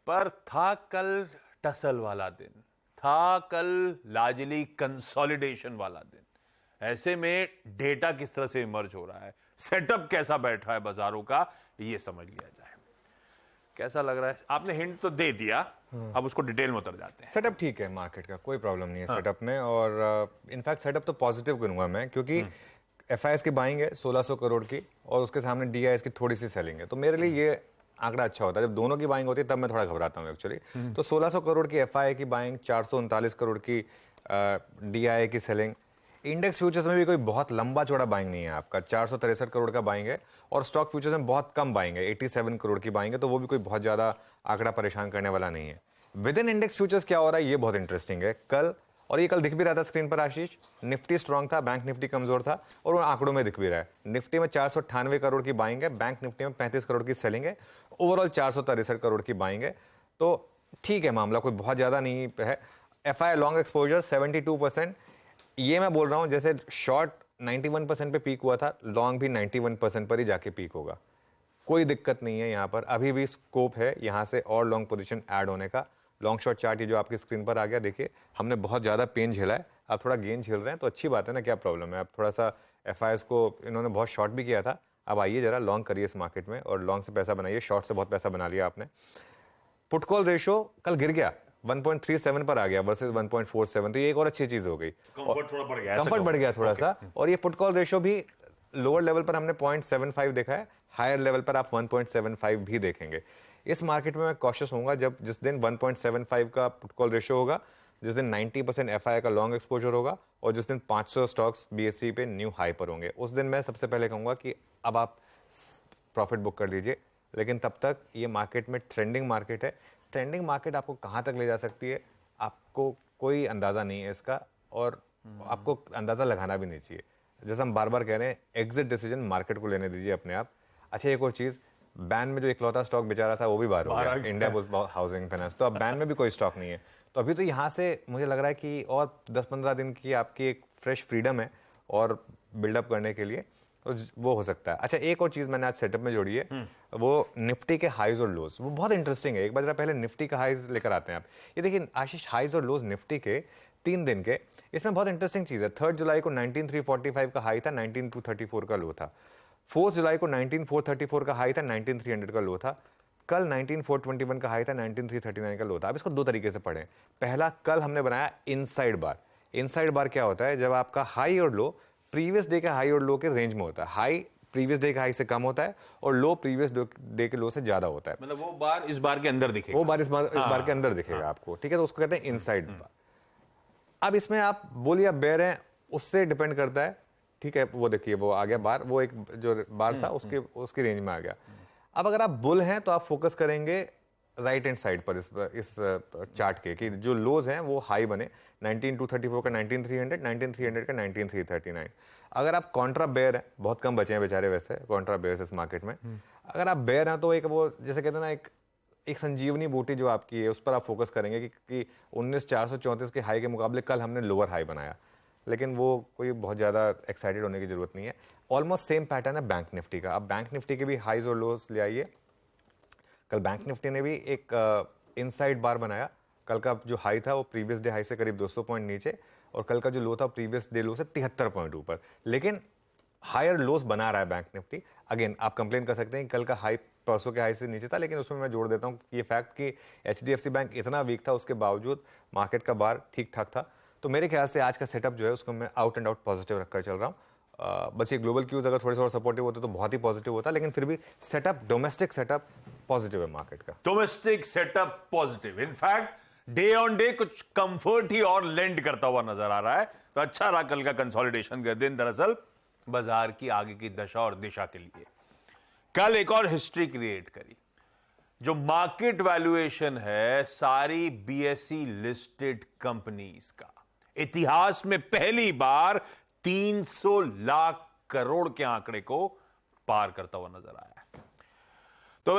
पर था कल टसल वाला दिन, था कल लार्जली कंसोलिडेशन वाला दिन। ऐसे में डेटा किस तरह से इमर्ज हो रहा है, सेटअप कैसा बैठ रहा है बाजारों का, ये समझ लिया जाए। कैसा लग रहा है? आपने हिंट तो दे दिया, अब उसको डिटेल में उतर जाते हैं। सेटअप ठीक है मार्केट का, कोई प्रॉब्लम नहीं है सेटअप में। और इनफैक्ट सेटअप तो पॉजिटिव करूंगा मैं, क्योंकि एफआईएस की बाइंग है 1600 करोड़ की और उसके सामने डीआईएस की थोड़ी सी सेलिंग है। तो मेरे लिए ये आंकड़ा अच्छा होता है। जब दोनों की बाइंग होती है तब मैं थोड़ा घबराता हूँ एक्चुअली। तो 1600 करोड़ की एफआईआई की बाइंग, 439 करोड़ की डीआईए की सेलिंग। इंडेक्स फ्यूचर्स में भी कोई बहुत लंबा चौड़ा बाइंग नहीं है आपका, 463 करोड़ का बाइंग है। और स्टॉक फ्यूचर्स में बहुत कम बाइंग है, 87 करोड़ की बाइंग है। तो वो भी कोई बहुत ज्यादा आंकड़ा परेशान करने वाला नहीं है। विद इन इंडेक्स फ्यूचर्स क्या हो रहा है ये बहुत इंटरेस्टिंग है कल। और ये कल दिख भी रहा था स्क्रीन पर आशीष, निफ्टी स्ट्रांग था, बैंक निफ्टी कमजोर था, और वो आंकड़ों में दिख भी रहा है। निफ्टी में 498 करोड़ की बाइंग है, बैंक निफ्टी में 35 करोड़ की सेलिंग है, ओवरऑल 463 करोड़ की बाइंग है। तो ठीक है, मामला कोई बहुत ज्यादा नहीं है। FI long exposure 72%। ये मैं बोल रहा हूं जैसे शॉर्ट 91% पे पीक हुआ था, लॉन्ग भी 91% पर ही जाके पीक होगा। कोई दिक्कत नहीं है यहाँ पर, अभी भी स्कोप है यहाँ से और लॉन्ग पोजीशन ऐड होने का। लॉन्ग शॉर्ट चार्ट ये जो आपकी स्क्रीन पर आ गया, देखिए हमने बहुत ज़्यादा पेन झेला है, आप थोड़ा गेन झेल रहे हैं तो अच्छी बात है ना, क्या प्रॉब्लम है। आप थोड़ा सा एफआईएस को इन्होंने बहुत शॉर्ट भी किया था, अब आइए जरा लॉन्ग करिए इस मार्केट में और लॉन्ग से पैसा बनाइए। शॉर्ट से बहुत पैसा बना लिया आपने। पुट कॉल रेशो कल गिर गया, 1.37 पर आ गया वर्सेस 1.47। तो ये एक और अच्छी चीज हो गई, कंफर्ट थोड़ा बढ़ गया, कंफर्ट बढ़ गया थोड़ा सा। और ये पुट कॉल रेशो भी लोअर लेवल पर हमने 0.75 देखा है, हायर लेवल पर आप 1.75 भी देखेंगे। इस मार्केट में मैं कॉशियस होऊंगा जब जिस दिन 1.75 का पुट कॉल रेशो होगा, जिस दिन 90% एफआई का लॉन्ग एक्सपोजर होगा, और जिस दिन 500 स्टॉक्स बीएसई पे न्यू हाई पर होंगे, उस दिन मैं सबसे पहले कहूंगा कि अब आप प्रॉफिट बुक कर लीजिए। लेकिन तब तक ये मार्केट में ट्रेंडिंग मार्केट है। ट्रेंडिंग मार्केट आपको कहाँ तक ले जा सकती है आपको कोई अंदाज़ा नहीं है इसका, और आपको अंदाज़ा लगाना भी नहीं चाहिए। जैसे हम बार बार कह रहे हैं, एग्जिट डिसीजन मार्केट को लेने दीजिए अपने आप। अच्छा, एक और चीज़, बैन में जो इकलौता स्टॉक बेचारा था वो भी बाहर हो गया, इंडिया बुल्स हाउसिंग फाइनेंस। तो अब बैन में भी कोई स्टॉक नहीं है। तो अभी तो यहाँ से मुझे लग रहा है कि और 10-15 दिन की आपकी एक फ्रेश फ्रीडम है और बिल्डअप करने के लिए, तो वो हो सकता है। अच्छा, एक और चीज मैंने आज सेटअप में जोड़ी है, वो निफ्टी के हाइज और लोज। वो बहुत इंटरेस्टिंग है। एक बार जरा पहले निफ्टी का हाइज लेकर आते हैं आप। ये देखिए आशीष, हाइज और लोज निफ्टी के 3 दिन के, इसमें बहुत इंटरेस्टिंग चीज है। 3 जुलाई को 19345 का हाई था, 19234 का लो था। 4 जुलाई को 19434 का हाई था, 19300 का लो था। कल 19421 का हाई था, 19339 का लो था। अब इसको दो तरीके से पढ़ें। पहला, कल हमने बनाया इनसाइड बार। इनसाइड बार क्या होता है? जब आपका हाई और लो प्रीवियस डे के हाई और लो के रेंज में होता है। हाई प्रीवियस डे के हाई से कम होता है और लो प्रीवियस डे के लो से ज्यादा होता है। मतलब वो बार इस बार के अंदर दिखेगा, वो बार इस बार के अंदर दिखेगा आपको, ठीक है। तो उसको कहते हैं इनसाइड बार। अब इसमें आप बोलिए आप बेयर हैं, उससे डिपेंड करता है, ठीक है। वो देखिए वो आ गया बार, वो एक जो बार था उसकी रेंज में आ गया। अब अगर आप बुल हैं तो आप फोकस करेंगे राइट हैंड साइड पर इस चार्ट के, कि जो लोज हैं वो हाई बने, 19234 का 19300, 19300 का 19339। अगर आप कॉन्ट्रा बेयर हैं, बहुत कम बचे हैं बेचारे वैसे कॉन्ट्रा बेयर्स इस मार्केट में, अगर आप बेयर हैं तो एक वो जैसे कहते हैं ना, एक संजीवनी बूटी जो आपकी है उस पर आप फोकस करेंगे कि 19434 के हाई के मुकाबले कल हमने लोअर हाई बनाया। लेकिन वो कोई बहुत ज़्यादा एक्साइटेड होने की जरूरत नहीं है। ऑलमोस्ट सेम पैटर्न है बैंक निफ्टी का। अब बैंक निफ्टी के भी हाईज और लोज ले आइए। कल बैंक निफ्टी ने भी एक इनसाइड बार बनाया। कल का जो हाई था वो प्रीवियस डे हाई से करीब 200 पॉइंट नीचे, और कल का जो लो था प्रीवियस डे लो से 73 पॉइंट ऊपर। लेकिन हायर लोस बना रहा है बैंक निफ्टी। अगेन आप कंप्लेन कर सकते हैं कि कल का हाई परसों के हाई से नीचे था, लेकिन उसमें मैं जोड़ देता हूँ ये फैक्ट कि एचडीएफसी बैंक इतना वीक था, उसके बावजूद मार्केट का बार ठीक ठाक था। तो मेरे ख्याल से आज का सेटअप जो है उसको मैं आउट एंड आउट पॉजिटिव रखकर चल रहा हूँ। बस ये ग्लोबल क्यूज अगर थोड़े से और सपोर्टिव होते तो बहुत ही पॉजिटिव होता, लेकिन फिर भी सेटअप, डोमेस्टिक सेटअप पॉजिटिव है मार्केट का। Domestic setup positive, in fact day on day कुछ कंफर्ट ही और लेंड करता हुआ नजर आ रहा है। तो अच्छा रहा कल का कंसोलिडेशन का दिन, दरअसल बाजार की आगे की दशा और दिशा के लिए। कल एक और हिस्ट्री क्रिएट करी। जो मार्केट वैल्यूएशन है सारी बीएसई लिस्टेड कंपनीज का, इतिहास में पहली बार 300 लाख करोड़ के आंकड़े को पार करता हुआ नजर आया है। तो